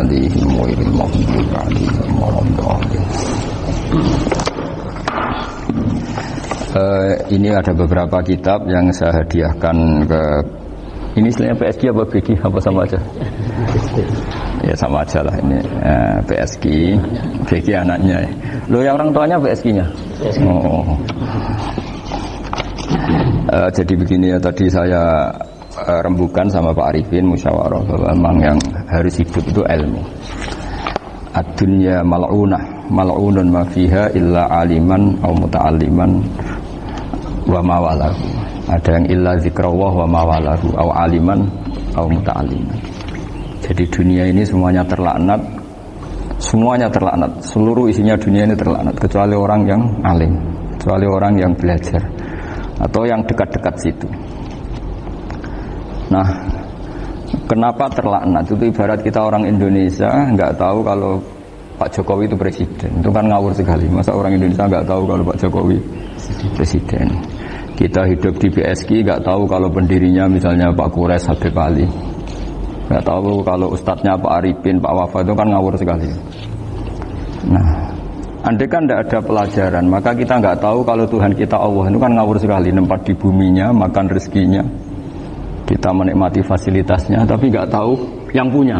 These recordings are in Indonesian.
عليهم غير المغضوب عليهم ولا الضالين. Ini ada beberapa kitab yang saya hadiahkan ke ini selain PSG apa BG apa sama aja? Ya sama aja lah ini PSG, BG anaknya. Lo yang orang tuanya PSG-nya? Oh. Jadi begini ya, tadi saya rembukan sama Pak Arifin musyawarah bahwa memang yang harus hidup itu ilmu. Ad-dunya mal'unun ma fiha illa aliman aw muta'alliman wa mawalahu. Ada yang illa zikrawah wa mawalahu aw aliman aw muta'alliman. Jadi dunia ini semuanya terlaknat. Semuanya terlaknat. Seluruh isinya dunia ini terlaknat kecuali orang yang alim, kecuali orang yang belajar atau yang dekat-dekat situ. Nah, kenapa terlaknat? Itu ibarat kita orang Indonesia nggak tahu kalau Pak Jokowi itu presiden. Itu kan ngawur sekali. Masa orang Indonesia nggak tahu kalau Pak Jokowi presiden? Kita hidup di PSG nggak tahu kalau pendirinya misalnya Pak Kures Habib Ali. Nggak tahu kalau ustadznya Pak Arifin, Pak Wafa, itu kan ngawur sekali. Nah, andai kan tidak ada pelajaran, maka kita nggak tahu kalau Tuhan kita Allah itu kan ngawur sekali. Nempat di buminya, makan rezekinya, kita menikmati fasilitasnya, tapi nggak tahu yang punya.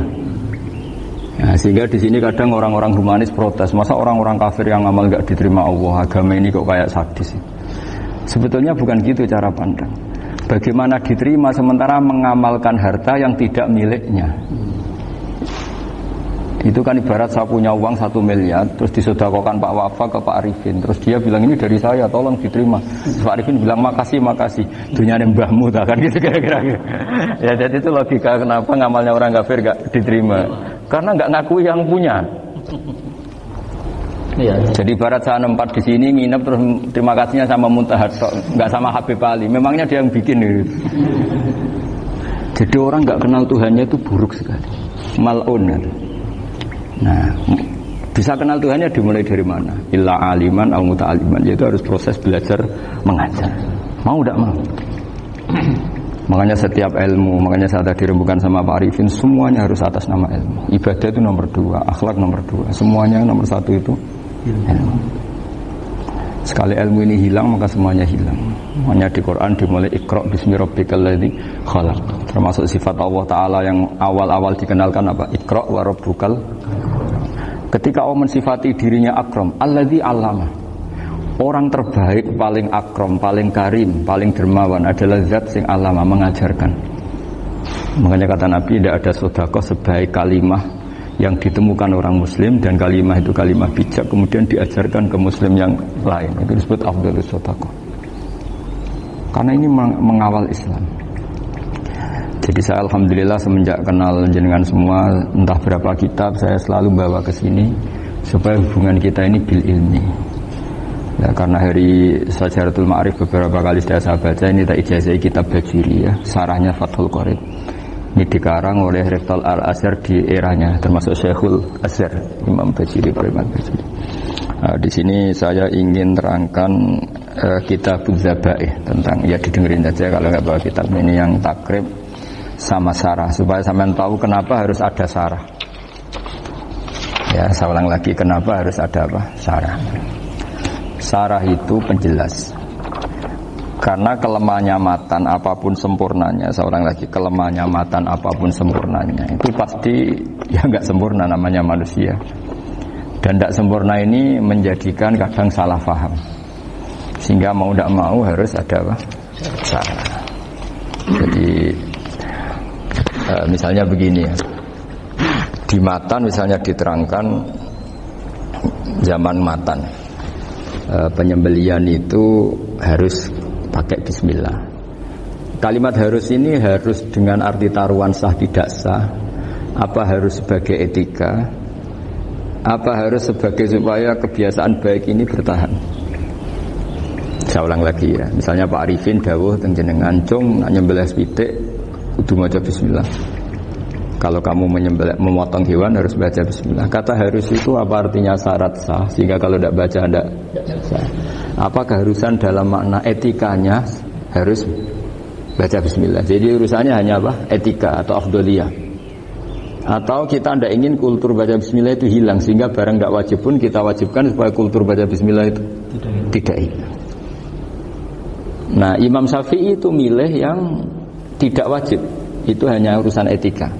Nah, sehingga di sini kadang orang-orang humanis protes, masa orang-orang kafir yang amal nggak diterima Allah, agama ini kok kayak sadis. Sebetulnya bukan gitu cara pandang. Bagaimana diterima sementara mengamalkan harta yang tidak miliknya. Itu kan ibarat saya punya uang 1 miliar, terus disedekahkan Pak Wafa ke Pak Arifin, terus dia bilang ini dari saya, tolong diterima. Terus Pak Arifin bilang makasih, dunia mbahmu tak kan gitu kira-kira. Ya jadi itu logika kenapa ngamalnya orang kafir gak diterima, karena gak ngaku yang punya. Ya. Jadi ibarat saya nempat di sini nginep terus terima kasihnya sama Muntahar, nggak sama Habib Ali. Memangnya dia yang bikin gitu. Jadi orang nggak kenal Tuhannya itu buruk sekali, mal'un. Nah, bisa kenal Tuhannya dimulai dari mana? Illa aliman au muta'alliman, yaitu harus proses belajar mengajar. Mau tidak mau. Makanya setiap ilmu, makanya saya tadi rembukan sama Pak Arifin, semuanya harus atas nama ilmu. Ibadah itu nomor 2, akhlak nomor 2, semuanya nomor 1 itu ilmu. Sekali ilmu ini hilang maka semuanya hilang. Makanya di Quran dimulai Iqra bismi rabbikal ladzi khalaq. Termasuk sifat Allah Ta'ala yang awal-awal dikenalkan apa? Iqra wa rabbukal. Ketika Allah mensifati dirinya akram, alladzi 'allama. Orang terbaik, paling akram, paling karim, paling dermawan adalah zat sing 'allama, mengajarkan. Makanya kata Nabi tidak ada sedekah sebaik kalimah yang ditemukan orang muslim, dan kalimah itu kalimah bijak kemudian diajarkan ke muslim yang lain, itu disebut afdhalus shadaqah. Karena ini mengawal Islam. Jadi saya alhamdulillah semenjak kenal jenengan semua, entah berapa kitab saya selalu bawa ke sini supaya hubungan kita ini bil ilmi. Ya, karena hari Syajaratul Ma'arif beberapa kali sudah saya baca, ini tak ijazahi kitab Bajuri ya, sarahnya Fathul Qorib. Ini dikarang oleh Rektor Al-Azhar di eranya, termasuk Syekhul Azhar, Imam Bajuri, Imam Bajuri. Di sini saya ingin terangkan kitab Dzabaih tentang, ya didengerin saja kalau nggak bawa kitab ini, yang takrib sama sarah, supaya sampean tahu kenapa harus ada sarah. Ya, saya ulang lagi, kenapa harus ada apa? Sarah. Sarah itu penjelas. Karena kelemahannya matan apapun sempurnanya, seorang lagi kelemahannya matan apapun sempurnanya itu pasti ya nggak sempurna, namanya manusia. Dan tidak sempurna ini menjadikan kadang salah paham, sehingga mau tidak mau harus ada apa? Sarah. Jadi misalnya begini ya, di matan misalnya diterangkan zaman matan, penyembelian itu harus pakai bismillah. Kalimat harus ini harus dengan arti taruhan sah tidak sah, apa harus sebagai etika, apa harus sebagai supaya kebiasaan baik ini bertahan. Saya ulang lagi ya, misalnya Pak Arifin dawuh teng jenengan cung nyembelih pitik kudu maca bismillah. Kalau kamu memotong hewan harus baca bismillah. Kata harus itu apa artinya syarat sah, sehingga kalau tidak baca tidak sah. Apa keharusan dalam makna etikanya harus baca bismillah. Jadi urusannya hanya apa? Etika atau afdoliyah. Atau kita tidak ingin kultur baca bismillah itu hilang, sehingga barang tidak wajib pun kita wajibkan supaya kultur baca bismillah itu tidak hilang. Nah, Imam Syafi'i itu milih yang tidak wajib, itu hanya urusan etika.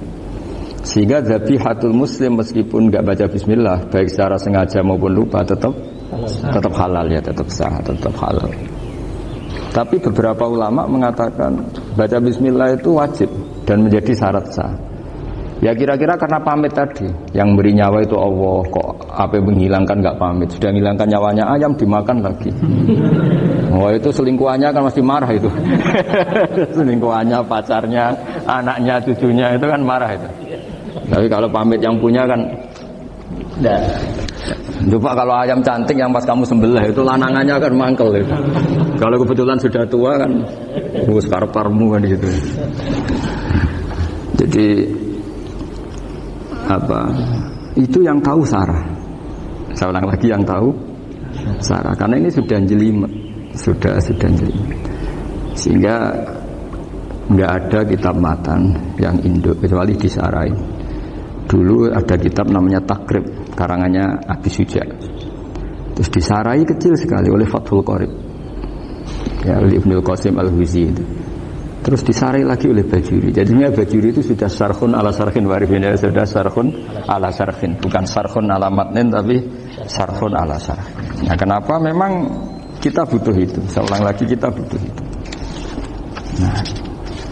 Sehingga dhabihatul muslim meskipun nggak baca bismillah, baik secara sengaja maupun lupa, tetap halal ya, tetap sah, tetap halal. Tapi beberapa ulama mengatakan baca bismillah itu wajib dan menjadi syarat sah. Ya kira-kira karena pamit tadi, yang beri nyawa itu Allah, kok apa yang menghilangkan nggak pamit, sudah menghilangkan nyawanya ayam dimakan lagi. Oh itu selingkuhannya kan masih marah itu. Selingkuhannya, pacarnya, anaknya, cucunya itu kan marah itu. Tapi kalau pamit yang punya kan enggak. Coba kalau ayam cantik yang pas kamu sembelih itu lanangannya kan mangkel itu. Kalau kebetulan sudah tua kan karep-karepmu kan gitu. Jadi apa? Itu yang tahu Sarah. Saya ulang lagi, yang tahu Sarah, karena ini sudah jelimet. Sudah jelimet. Sehingga enggak ada kitab matan yang Indo kecuali disarai. Dulu ada kitab namanya Takrib, karangannya Abi Suja. Terus disarai kecil sekali oleh Fathul Qorib, ya, oleh Ibnul Qasim Al-Huzi itu. Terus disarai lagi oleh Bajuri. Jadinya Bajuri itu sudah sarhun ala sarhin warifin, sudah sarhun ala sarhin, bukan sarhun ala matnin tapi sarhun ala sarhin. Nah, kenapa? Memang kita butuh itu. Saya ulang lagi, kita butuh itu.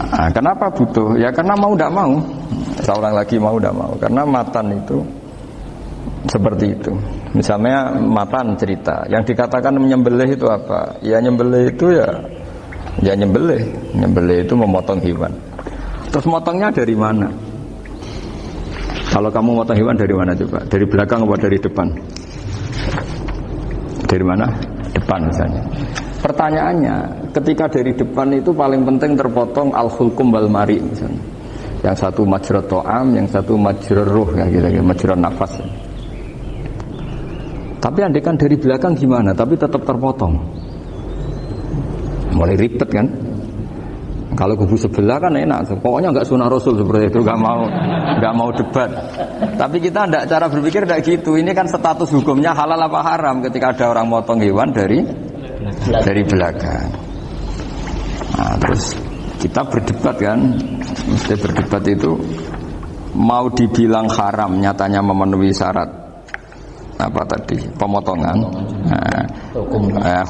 Nah, kenapa butuh? Ya karena mau tidak mau. Saya ulang lagi, mau tidak mau. Karena matan itu seperti itu. Misalnya matan cerita, yang dikatakan menyembelih itu apa? Ya nyembelih itu ya nyembelih itu memotong hewan. Terus motongnya dari mana? Kalau kamu motong hewan dari mana coba? Dari belakang atau dari depan? Dari mana? Depan misalnya. Pertanyaannya, ketika dari depan itu paling penting terpotong al-hulkum wal mari misalnya. Yang satu majra to'am, yang satu majra ruh, ya gitu, majra nafas. Tapi andaikan dari belakang gimana? Tapi tetap terpotong. Mulai ribet kan? Kalau kubu sebelah kan enak, pokoknya nggak sunah Rasul seperti itu, nggak mau debat. Tapi kita tidak, cara berpikir tidak gitu. Ini kan status hukumnya halal apa haram ketika ada orang motong hewan dari belakang. Nah, terus kita berdebat kan, mesti berdebat itu mau dibilang haram, nyatanya memenuhi syarat apa tadi, pemotongan.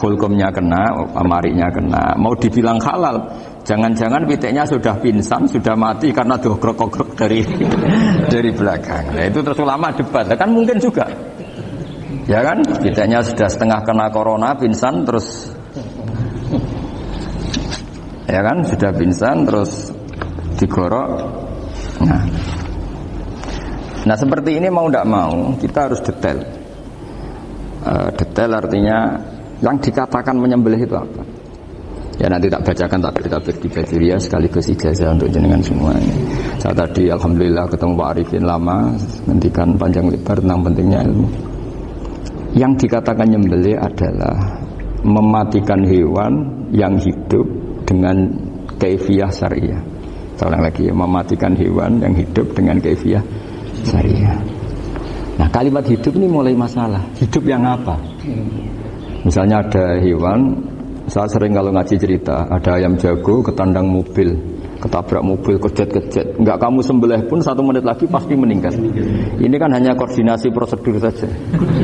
Hukumnya kena, amarinya kena. Mau dibilang halal, jangan-jangan pitiknya sudah pingsan, sudah mati karena dogrok-dogrok dari belakang. Nah, itu terus ulama debat. Kan mungkin juga, ya kan, pitiknya sudah setengah kena corona, pingsan terus, ya kan, sudah pingsan terus digorok. Nah seperti ini mau tidak mau kita harus detail. Detail artinya yang dikatakan menyembelih itu apa? Ya nanti tak bacakan tabir di Bajuriya sekaligus ijazah untuk jenengan semuanya. Saya tadi alhamdulillah ketemu Pak Arifin lama, ngendikan panjang lebar tentang pentingnya ilmu. Yang dikatakan menyembelih adalah mematikan hewan yang hidup dengan kaifiyah syariah. Saya ulang lagi, mematikan hewan yang hidup dengan kaifiyah syariah. Nah kalimat hidup ini mulai masalah. Hidup yang apa? Misalnya ada hewan, saya sering kalau ngaji cerita, ada ayam jago ketandang mobil, ketabrak mobil, kejet-kejet. Enggak kamu sembelih pun 1 menit lagi pasti meninggal. Ini kan hanya koordinasi prosedur saja.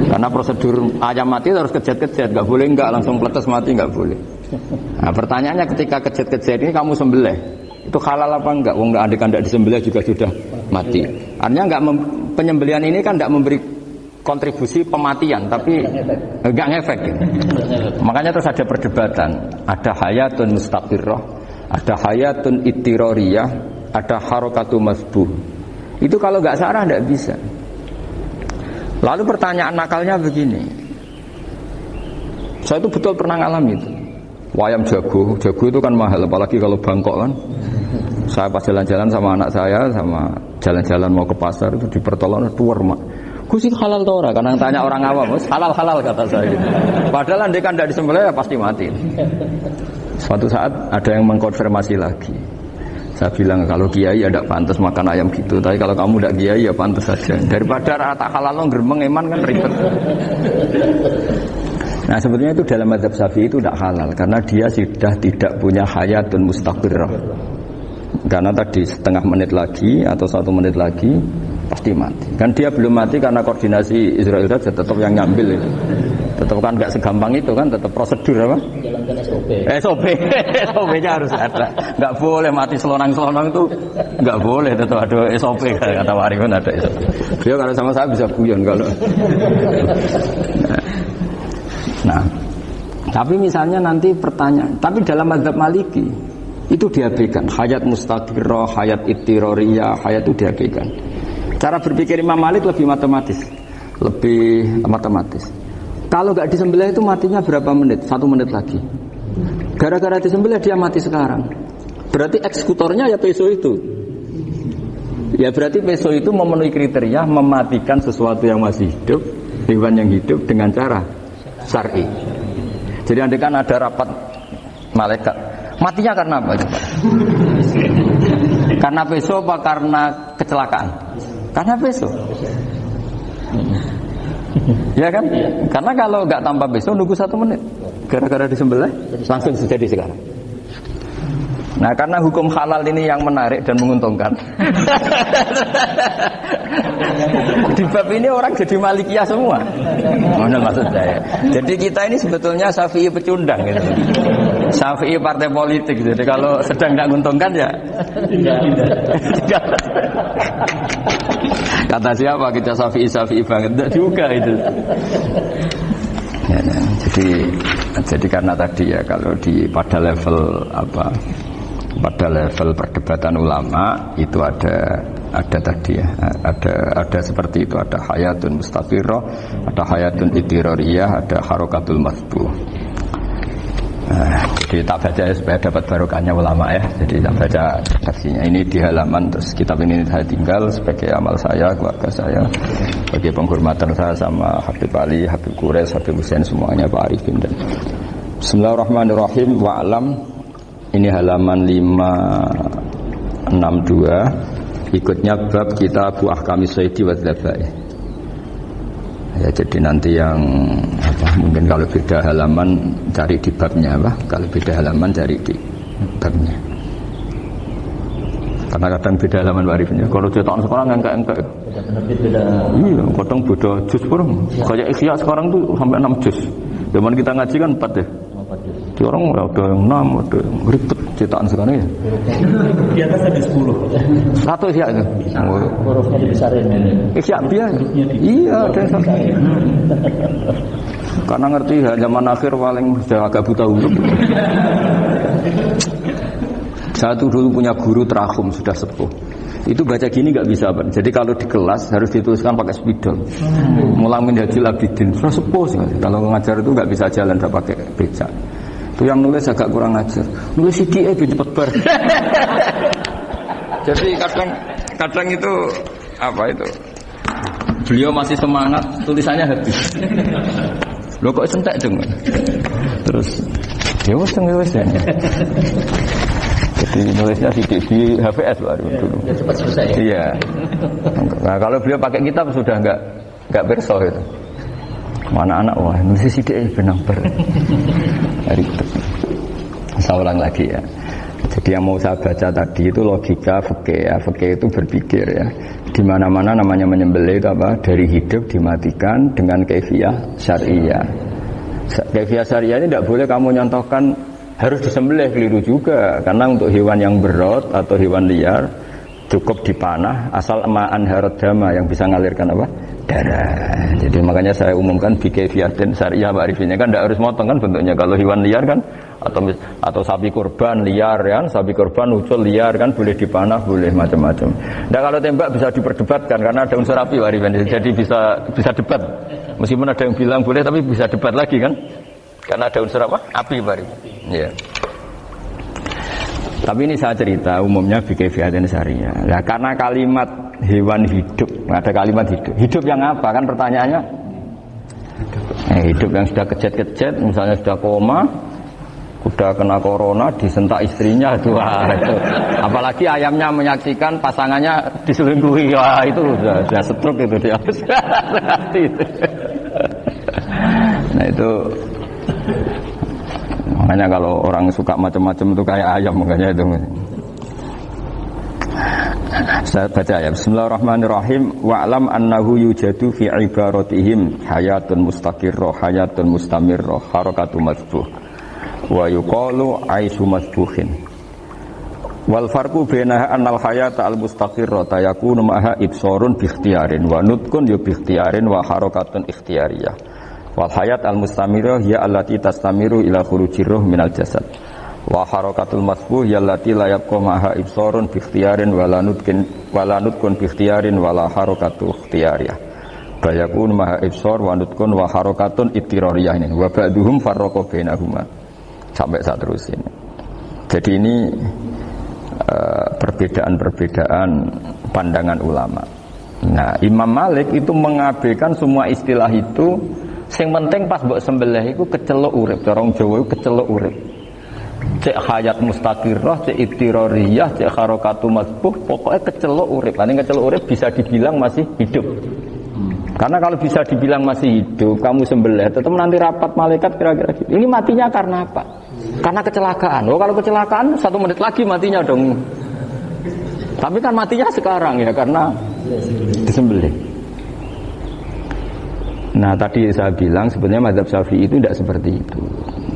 Karena prosedur ayam mati harus kejet-kejet, enggak boleh enggak langsung peletes mati, enggak boleh. Nah pertanyaannya ketika kejet-kejet ini kamu sembelih, itu halal apa enggak? Wong enggak andekan enggak disembelih juga sudah mati. Artinya enggak penyembelihan ini kan enggak memberi kontribusi pematian, tapi enggak ngefek. Makanya terus ada perdebatan. Ada hayatun mustaqirrah, ada hayatun ittirariyah, ada harokatu masbuh. Itu kalau enggak sarah enggak bisa. Lalu pertanyaan nakalnya begini. Saya itu betul pernah ngalami itu. Wayam jago itu kan mahal, apalagi kalau Bangkok kan. Saya pas jalan-jalan sama anak saya, sama jalan-jalan mau ke pasar itu di pertolongan tuar mak. Gus itu halal tau ora? Karena tanya orang awam, halal kata saya. Gitu. Padahal andai kan tidak disembelih ya pasti mati. Suatu saat ada yang mengkonfirmasi lagi. Saya bilang kalau kiai ya tidak pantas makan ayam gitu, tapi kalau kamu tidak kiai ya pantas saja. Daripada rata halal lo geremeng eman kan ribet. Nah sebetulnya itu dalam mazhab Syafi'i itu tidak halal karena dia sudah tidak punya hayatun mustaqirrah. Karena tadi setengah menit lagi atau 1 menit lagi pasti mati. Kan dia belum mati karena koordinasi Israel saja, tetap yang ngambil itu. Tetap kan nggak segampang itu kan, tetap prosedur apa? Jalankan SOP. SOP-nya harus ada. Nggak boleh mati selonang-selonang itu, nggak boleh. Tetap ada SOP kata Warifan ada SOP. Dia kalau sama saya bisa guyon kalau. Nah, tapi misalnya nanti pertanyaan, tapi dalam mazhab Maliki itu diabaikan. Hayat mustaqirrah, hayat ittirariyah, hayat itu diabaikan. Cara berpikir Imam Malik lebih matematis. Kalau nggak disembelih itu matinya berapa menit? 1 menit lagi. Gara-gara disembelih dia mati sekarang. Berarti eksekutornya ya peso itu. Ya berarti peso itu memenuhi kriteria mematikan sesuatu yang masih hidup, hewan yang hidup dengan cara syar'i. Jadi andai kan ada rapat malaikat, matinya karena apa coba? Karena peso apa karena kecelakaan? Karena peso. Ya kan? Karena kalau nggak tanpa peso nunggu 1 menit, gara-gara disembelih langsung terjadi sekarang. Nah karena hukum halal ini yang menarik dan menguntungkan. Di bab ini orang jadi Malikiyah semua. Mana maksud saya? Jadi kita ini sebetulnya Syafi'i pecundang gitu. Syafi'i partai politik. Jadi kalau sedang tidak menguntungkan ya kata siapa kita Syafi'i banget? Tidak juga itu. Ya, jadi karena tadi ya kalau pada level apa? Pada level perdebatan ulama itu ada tadi ya, ada seperti itu, ada hayatun mustaqirrah, ada hayatun ittirariyah, ada harokatul matbu. Jadi tak baca ya supaya dapat barokahnya ulama ya. Jadi tak baca saksinya. Ini di halaman, terus kitab ini saya tinggal sebagai amal saya, keluarga saya, sebagai penghormatan saya sama Habib Ali, Habib Qures, Habib Hussein semuanya, Pak Arifin dan Bismillahirrahmanirrahim. Wa'lam. Ini halaman 562. Ikutnya bab kitab Ahkamis Sayyidi wa Dzabai. Ya, jadi nanti yang mungkin kalau beda halaman cari di babnya kalau beda halaman cari di babnya. Karena kadang beda halaman warifnya. Kalau cetakan sekarang enggak. Iya, kadang beda juz pun. Kayak Ikhya sekarang tuh sampai 6 juz. Zaman kita ngaji kan 4 ya. Di orang ada yang 6, ada yang ribet cetakan sekarang ya. Di atas ada 10. Satu Ikhya itu. Hurufnya dibesarin ini. Ikhya biasa. Iya, ada yang satu. Karena ngerti zaman akhir paling sudah agak buta huruf. Saya tuh dulu punya guru terakhum sudah sepuh. Itu baca gini nggak bisa Pak. Jadi kalau di kelas harus dituliskan pakai spidol. Mulamin Hajil Abidin sudah sepuh sekali. Kalau ngajar itu nggak bisa jalan, nggak pakai becak. Itu yang nulis agak kurang ajar. Nulis CDE cepet bar. Jadi kadang itu apa itu? Beliau masih semangat, tulisannya habis. Loh kok sentek dong? Terus ya wes ya. Jadi nulisnya di HVS baru dulu. Ya, cepat selesai. Iya. Nah kalau beliau pakai kitab sudah enggak berso itu. Mana anak wah nulis sidik benang ber. Ribet. Saya ulang lagi ya. Jadi yang mau saya baca tadi itu logika fikih ya. Fikih itu berpikir ya. Di mana-mana namanya menyembelih itu apa? Dari hidup dimatikan dengan kaifiyah syariah. Kaifiyah syariah ini tidak boleh kamu nyontohkan harus disembelih, keliru juga. Karena untuk hewan yang berat atau hewan liar cukup dipanah asal ma'an haradama yang bisa mengalirkan apa? Darah. Jadi makanya saya umumkan bikaifiyatin syariah Pak Arifinnya kan tidak harus motong kan bentuknya. Kalau hewan liar kan atau sapi kurban liar kan, sapi kurban ucul liar kan boleh dipanah, boleh macam-macam. Nah kalau tembak bisa diperdebatkan karena ada unsur api Pak Arifin. Jadi bisa debat. Meskipun ada yang bilang boleh tapi bisa debat lagi kan? Karena ada unsur apa? Api Pak Arifin. Ya. Tapi ini saya cerita umumnya bikaifiyatin syariah. Nah, karena kalimat hewan hidup, ada kalimat hidup. Hidup yang apa? Kan pertanyaannya. Hidup yang sudah kejet-kejet, misalnya sudah koma, Udah kena corona disentak istrinya itu. Apalagi ayamnya menyaksikan pasangannya diselingkuhi, wah itu sudah stroke itu dia. Nah itu makanya kalau orang suka macam-macam itu kayak ayam makanya itu. Saya baca ya. Bismillahirrahmanirrahim. Wa'lam annahu yujadu fi ibaratihim hayatun mustaqirrah, hayatun mustamirrah, harakatu masbuh. Wa yuqalu aisu masbuhin. Wal farqu bainaha annal hayata al mustaqirrah yakunu maha ibsarun bi ikhtiyarin wa nutqun bi ikhtiyarin wa harakatun ikhtiyariyah. Wal hayat al mustamirrah ya allati tastamiru ila khurujir ruh minal jasad. Wa harakatul masbuh ya allati la yabqa maha ibsarun bi ikhtiyarin wa la nutqun bi ikhtiyarin wa la harakatu ikhtiyariyah. Bayakun maha ibsar wa nutqun wa harakatun ittirariyah ini. Wa ba'duhum farraqa bainahuma. Sampai saat terus ini. Jadi ini perbedaan-perbedaan pandangan ulama. Nah, Imam Malik itu mengabaikan semua istilah itu. Yang penting pas mbok sembelih iku kecelok urip. Cara Jawa iku kecelok urip. Cek hayat mustaqirrah, cek ittirariyah, cek harakatu masbuh, pokoknya kecelok urip. Paling kecelok urip bisa dibilang masih hidup. Karena kalau bisa dibilang masih hidup, kamu sembelih, tetap nanti rapat malaikat kira-kira gitu. Ini matinya karena apa? Karena kecelakaan. Oh kalau kecelakaan 1 menit lagi matinya dong. Tapi kan matinya sekarang ya karena disembelih. Nah tadi saya bilang sebenarnya mazhab Syafi'i itu tidak seperti itu.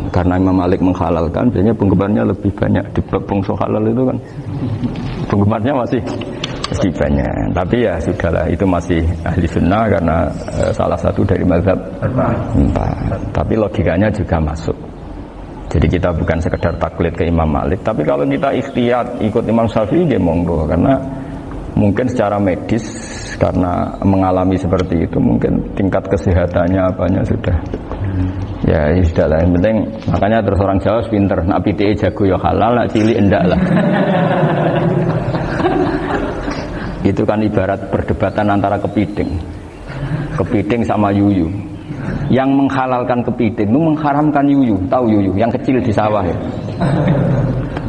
Karena Imam Malik menghalalkan, biasanya penggemarnya lebih banyak di bangsa halal itu kan. Penggemarnya masih banyak. Tapi ya sudahlah, itu masih ahli sunnah karena salah satu dari mazhab 4. Tapi logikanya juga masuk. Jadi kita bukan sekedar taklid ke Imam Malik, tapi kalau kita ikhtiyat ikut Imam Syafi'i ya monggo, karena mungkin secara medis karena mengalami seperti itu mungkin tingkat kesehatannya apanya sudah ya sudah lah, yang penting makanya terus orang Jawa pinter nak PTE jago ya halal, nak cilik enggak lah. Itu kan ibarat perdebatan antara kepiting sama yuyu. Yang menghalalkan kepiting itu mengharamkan yuyu. Tahu yuyu yang kecil di sawah ya?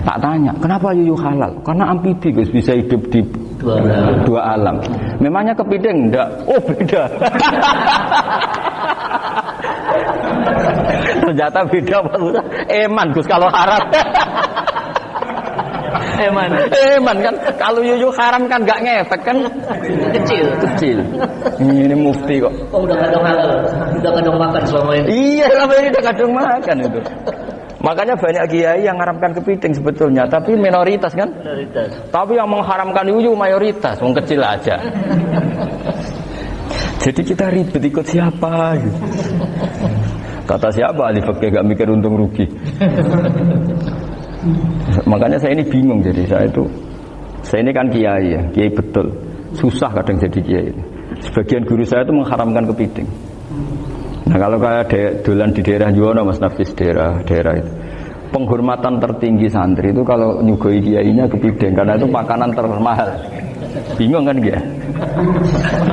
Tak tanya, kenapa yuyu halal? Karena amfibi guys, bisa hidup di dua alam. Memangnya kepiting enggak? Oh beda. Ternyata beda maksudnya. Eman Gus kalau haram. Eman kan kalau yuyu haram kan enggak ngefek kan kecil. Ini mufti kok. Oh udah kadang halal, udah kadang makan selama ini. Iya selama ini udah kadang makan itu. Makanya banyak kiai yang mengharamkan kepiting sebetulnya, tapi minoritas kan? Minoritas. Tapi yang mengharamkan yuyu mayoritas, wong kecil aja. Jadi kita ribet ikut siapa? Gitu. Kata siapa? Ahli fikih gak mikir untung rugi. Makanya saya ini bingung, jadi saya ini kan kiai ya, kiai betul, susah kadang jadi kiai. Sebagian guru saya itu mengharamkan kepiting. Nah kalau kayak dolan di daerah Juwana Mas Nafis daerah itu, penghormatan tertinggi santri itu kalau nyugoi kiainya kepiting karena itu makanan termahal. Bingung kan dia?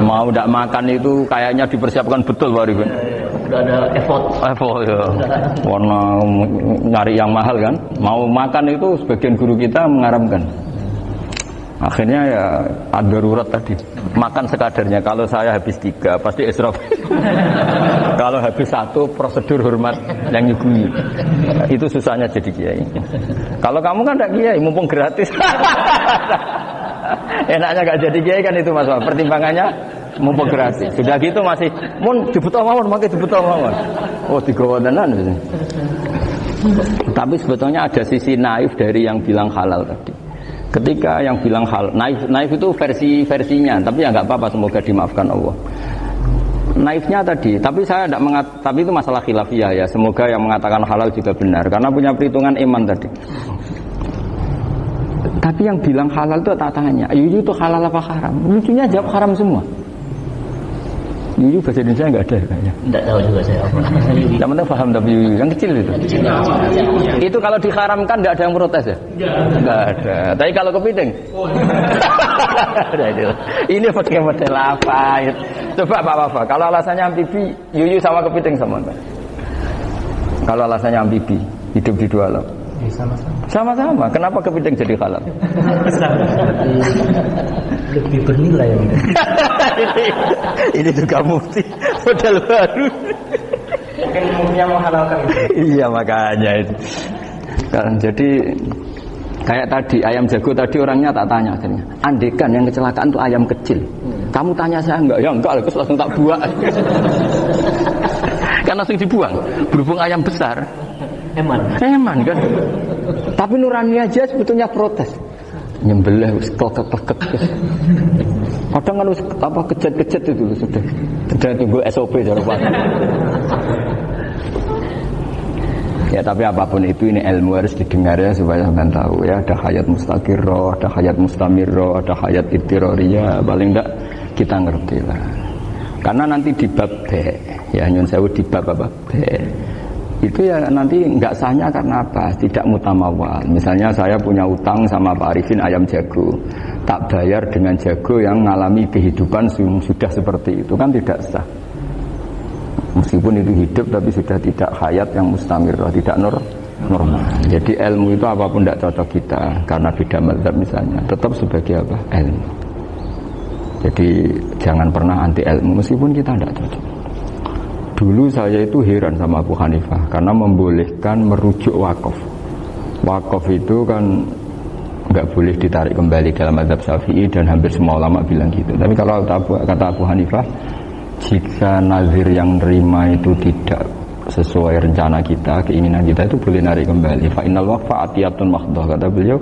Mau tidak makan itu kayaknya dipersiapkan betul baru kan? Udah ada effort ya. Warna nyari yang mahal kan? Mau makan itu sebagian guru kita mengharamkan. Akhirnya ya ada darurat tadi. Makan sekadarnya. Kalau saya habis 3 pasti israf. Kalau habis 1 prosedur hormat yang nyugui. Itu susahnya jadi kiai. Kalau kamu kan tidak kiai, mumpung gratis. Enaknya gak jadi kiai kan itu masalah. Pertimbangannya mumpung gratis. Sudah gitu masih mun dibutuh mawon, makai dibutuh mawon. Oh digawanan. Tapi sebetulnya ada sisi naif dari yang bilang halal tadi. Ketika yang bilang hal naif itu versinya, tapi ya nggak apa-apa, semoga dimaafkan Allah. Naifnya tadi, tapi saya tidak tapi itu masalah khilafiyah ya. Semoga yang mengatakan halal juga benar, karena punya perhitungan iman tadi. Tapi yang bilang halal itu tak tanya, yuyu itu halal apa haram? Lucunya jawab haram semua. Yuyu bahasa Indonesia nggak ada kayaknya. Nggak tahu juga saya apa. Yang penting paham tapi yuyu yang kecil itu. Itu kalau diharamkan nggak ada yang protes ya? Nggak ada. Tapi kalau kepiting, ini pakai model apa? Coba Pak Wafa, kalau alasannya amfibi, yuyu sama kepiting sama enggak? Kalau alasannya amfibi, hidup di dua alam? Sama-sama. Kenapa kepiting jadi halal? Lebih bernilai ya. Ini juga mufti model baru. Mungkin umumnya menghalalkan. Iya makanya itu. Kan jadi kayak tadi ayam jago tadi orangnya tak tanya akhirnya. Andekan yang kecelakaan itu ayam kecil. Kamu tanya saya enggak? Ya enggak, terus langsung tak buang. Kan langsung dibuang. Berhubung ayam besar. Eman kan. Tapi nurani aja sebetulnya protes. Nyembelih wis klekek-klekek. Kadang kan wis apa kejet-kejet itu sudah tunggu SOP cara Pak. Ya tapi apapun itu ini ilmu harus didengar ya supaya sampean tahu ya ada hayat mustaqirrah, ada hayat mustamirrah, ada hayat ittirariyah, paling enggak kita ngerti lah. Karena nanti di bab B ya nyun sewu di bab apa B itu ya nanti enggak sahnya karena apa? Tidak mutamawal. Misalnya saya punya utang sama Pak Arifin ayam jago, tak bayar dengan jago yang mengalami kehidupan sudah seperti itu kan tidak sah. Meskipun itu hidup tapi sudah tidak hayat yang mustamirrah, tidak normal. Jadi ilmu itu apapun tidak cocok kita karena beda mazhab misalnya, tetap sebagai apa? Ilmu. Jadi jangan pernah anti ilmu meskipun kita tidak cocok. Dulu saya itu heran sama Abu Hanifah karena membolehkan merujuk wakaf. Wakaf itu kan nggak boleh ditarik kembali dalam mazhab Syafi'i dan hampir semua ulama bilang gitu. Tapi kalau kata Abu Hanifah, jika nazir yang nerima itu tidak sesuai rencana kita, keinginan kita itu boleh narik kembali. Fa innal waqfa atiyatun mahdhah, kata beliau,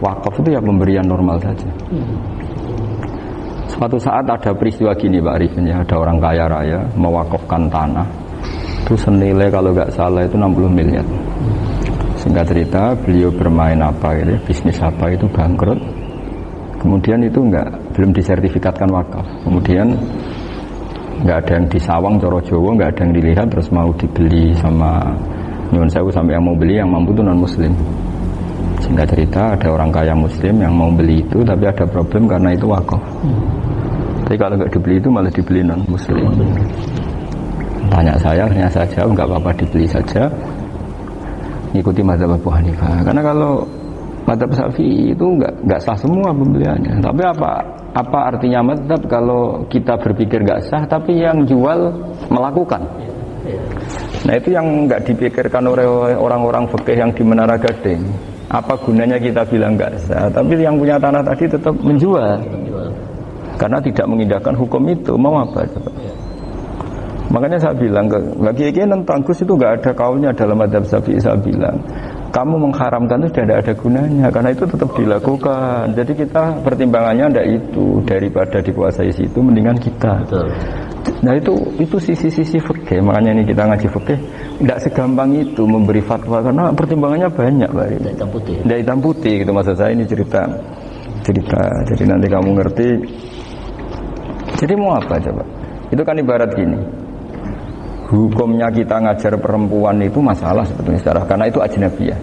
wakaf itu ya pemberian normal saja. Suatu saat ada peristiwa gini Pak Arifin ya, ada orang kaya raya mewakafkan tanah itu senilai kalau nggak salah itu 60 miliar. Singkat cerita beliau bermain apa gitu, bisnis apa itu bangkrut. Kemudian itu belum disertifikatkan wakaf. Kemudian nggak ada yang disawang coro Jawa, nggak ada yang dilihat, terus mau dibeli sama nyuwun sewu sampai yang mau beli yang mampu itu non muslim. Singkat cerita ada orang kaya muslim yang mau beli itu tapi ada problem karena itu wakaf. Tapi kalau nggak dibeli itu malah dibeli non muslim. Tanya saya, hanya saya jawab nggak apa-apa dibeli saja. Ikuti mazhab Abu Hanifah. Karena kalau mazhab Syafi'i itu nggak sah semua pembeliannya. Tapi apa artinya mazhab kalau kita berpikir nggak sah tapi yang jual melakukan? Nah itu yang nggak dipikirkan oleh orang-orang fikih yang di Menara Gading. Apa gunanya kita bilang nggak sah tapi yang punya tanah tadi tetap menjual karena tidak mengindahkan hukum itu. Mau apa coba? Makanya saya bilang bagi tentang Gus itu nggak ada kaulnya dalam mazhab Syafi'i. Saya bilang kamu mengharamkan itu tidak ada gunanya karena itu tetap dilakukan. Jadi kita pertimbangannya ada itu, daripada dikuasai situ mendingan kita. Betul. Nah itu sisi-sisi fikih. Makanya ini kita ngaji fikih tidak segampang itu memberi fatwa karena pertimbangannya banyak Pak. Tidak hitam putih. Tidak hitam putih gitu maksud saya, ini cerita. Jadi nanti kamu ngerti. Jadi mau apa coba? Itu kan ibarat gini. Hukumnya kita ngajar perempuan itu masalah sebetulnya secara karena itu ajnabiyah.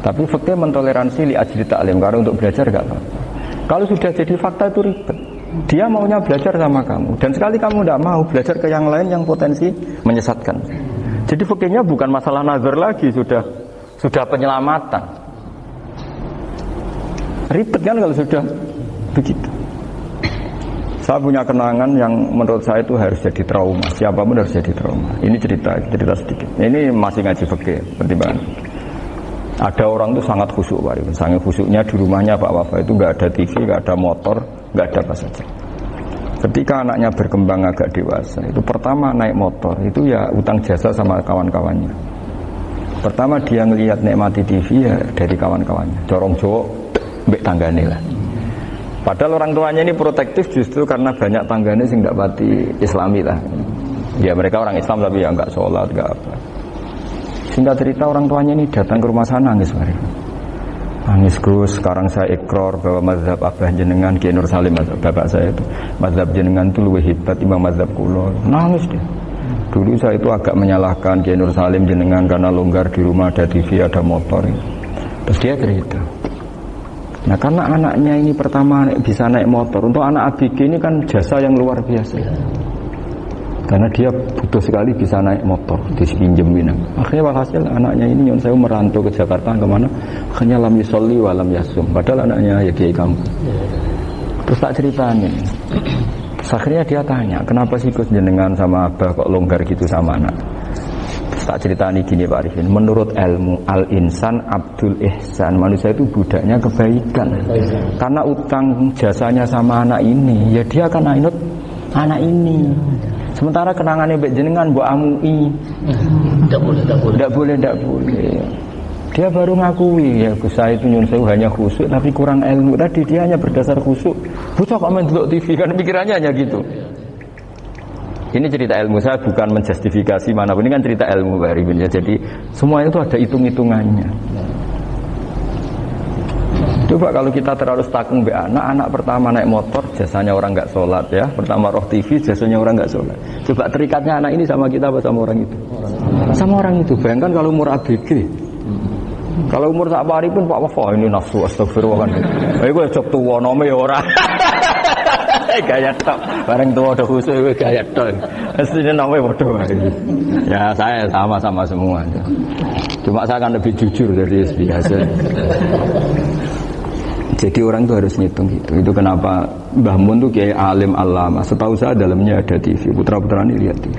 Tapi fikih mentoleransi li ajli ta'lim karena untuk belajar enggak apa-apa. Kalau sudah jadi fakta itu ribet. Dia maunya belajar sama kamu dan sekali kamu tidak mau belajar ke yang lain yang potensi menyesatkan. Jadi fikihnya bukan masalah nazar lagi, sudah penyelamatan. Ribet kan kalau sudah begitu. Saya punya kenangan yang menurut saya itu harus jadi trauma. Siapapun harus jadi trauma. Ini cerita sedikit. Ini masih ngaji fikih pertimbangan. Ada orang itu sangat khusyuk Pak. Sangat khusyuknya di rumahnya Pak Wafa itu nggak ada TV, nggak ada motor, nggak ada apa saja. Ketika anaknya berkembang agak dewasa, itu pertama naik motor itu ya utang jasa sama kawan-kawannya. Pertama dia ngelihat nikmati TV ya dari kawan-kawannya. Corong Jawa, mbek tanggane lah. Padahal orang tuanya ini protektif justru karena banyak tangganya sing nggak pati Islami lah. Ya mereka orang Islam tapi ya nggak sholat nggak apa. Singkat cerita orang tuanya ini datang ke rumah sana nangis mari. Nangis Gus, sekarang saya ikrar bahwa mazhab Abah jenengan Kiai Nur Salim bapak saya itu mazhab jenengan itu lebih hebat timbang mazhab kula. Nangis dia. Dulu saya itu agak menyalahkan Kiai Nur Salim jenengan karena longgar di rumah ada TV ada motor. Terus dia cerita. Nah karena anaknya ini pertama bisa naik motor. Untuk anak ABG ini kan jasa yang luar biasa. Karena dia butuh sekali bisa naik motor, dipinjemin. Akhirnya walhasil anaknya ini nyon saya merantau ke Jakarta kemana? Akhirnya lam yusolli wa lam yasum. Padahal anaknya ya kiai kamu. Terus tak ceritain. Terus akhirnya dia tanya, kenapa sih Gus jenengan sama abah kok longgar gitu sama anak? Terus tak ceritani gini Pak Arifin. Menurut ilmu al-insan abdul ihsan, manusia itu budaknya kebaikan. Karena utang jasanya sama anak ini, ya dia akan ainut anak ini. Sementara kenangannya mbek jenengan mbok amui. Enggak boleh. Dia baru ngakui ya Gus saya itu nyun sewu hanya khusyuk tapi kurang ilmu. Tadi dia hanya berdasar khusyuk. Bocah kok main delok TV kan pikirannya hanya gitu. Ini cerita ilmu, saya bukan menjustifikasi manapun, ini kan cerita ilmu Pak Arifin ya. Jadi semua itu ada hitung-hitungannya. Coba kalau kita terlalu stakung be anak pertama naik motor jasanya orang nggak sholat ya, pertama roh TV jasanya orang nggak sholat. Coba terikatnya anak ini sama kita apa sama orang itu? Sama orang itu. Bayangkan kalau umur ABG, kalau umur sak pari pun Pak Wafa ini nafsu astagfirullah kan. Gue cok tuwa nome ya ora. Gaya tok, bareng tuwa udah khusus gaya tok. Mestinya namanya bodoh. Ya saya sama-sama semua. Cuma saya kan lebih jujur dari biasa. Jadi orang itu harus ngitung gitu. Itu kenapa Mbah Mun tuh kayak alim alama. Setahu saya dalamnya ada TV. Putra-putra ini lihat TV.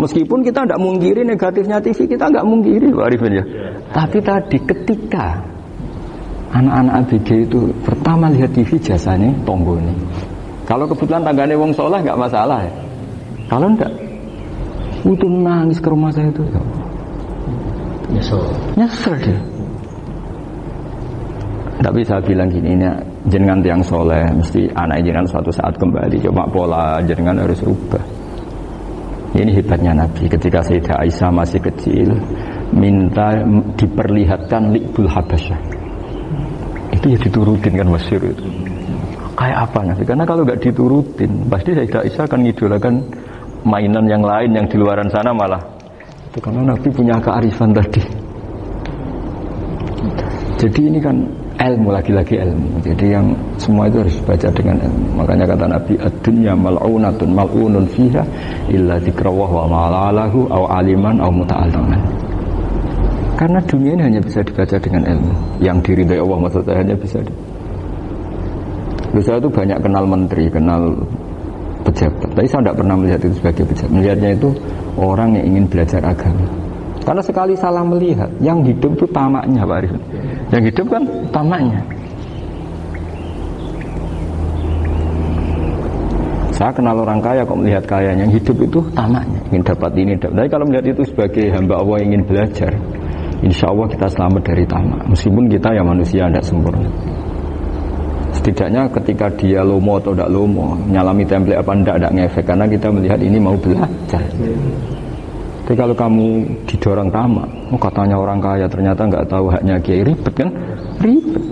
Meskipun kita tidak mungkiri negatifnya TV, kita nggak mungkiri Pak Arifin ya. Tapi tadi ketika anak-anak ABG itu pertama lihat TV jasanya tonggo ini. Kalau kebetulan tanggane wong soleh nggak masalah ya. Kalau enggak, itu nangis ke rumah saya itu. Nyesel dia. Tapi saya bilang gini, ini jenengan tiang soleh, mesti anak jenengan suatu saat kembali. Coba pola jenengan harus rubah. Ini hebatnya Nabi. Ketika Sayyidah Aisyah masih kecil, minta diperlihatkan Li'bul Habasyah. Itu ya diturutin kan masyhur itu. Kayak apa Nabi? Karena kalau nggak diturutin, pasti Sayyidah Aisyah akan ngidolakan mainan yang lain yang di luaran sana malah. Itu karena Nabi punya kearifan tadi. Jadi ini kan ilmu, lagi-lagi ilmu. Jadi yang semua itu harus dibaca dengan ilmu. Makanya kata Nabi, ad-dunya mal'unatun mal'unun fiha illa dzikrawah wa ma'alahu aw aliman aw muta'alliman. Karena dunia ini hanya bisa dibaca dengan ilmu. Yang diridai Allah maksudnya hanya bisa. Saya itu banyak kenal menteri, kenal pejabat. Tapi saya tidak pernah melihat itu sebagai pejabat. Melihatnya itu orang yang ingin belajar agama. Karena sekali salah melihat, yang hidup itu tamaknya Pak Arifin. Yang hidup kan tamaknya. Saya kenal orang kaya kok melihat kaya, yang hidup itu tamaknya, ingin dapat ini, dapat. Tapi kalau melihat itu sebagai hamba Allah yang ingin belajar, insya Allah kita selamat dari tamak. Meskipun kita ya manusia tidak sempurna. Setidaknya ketika dia lomo atau tidak lomo, nyalami template apa tidak ngefek, karena kita melihat ini mau belajar. Tapi kalau kamu didorong tamak, katanya orang kaya ternyata nggak tahu haknya kiai, ribet kan? Ribet.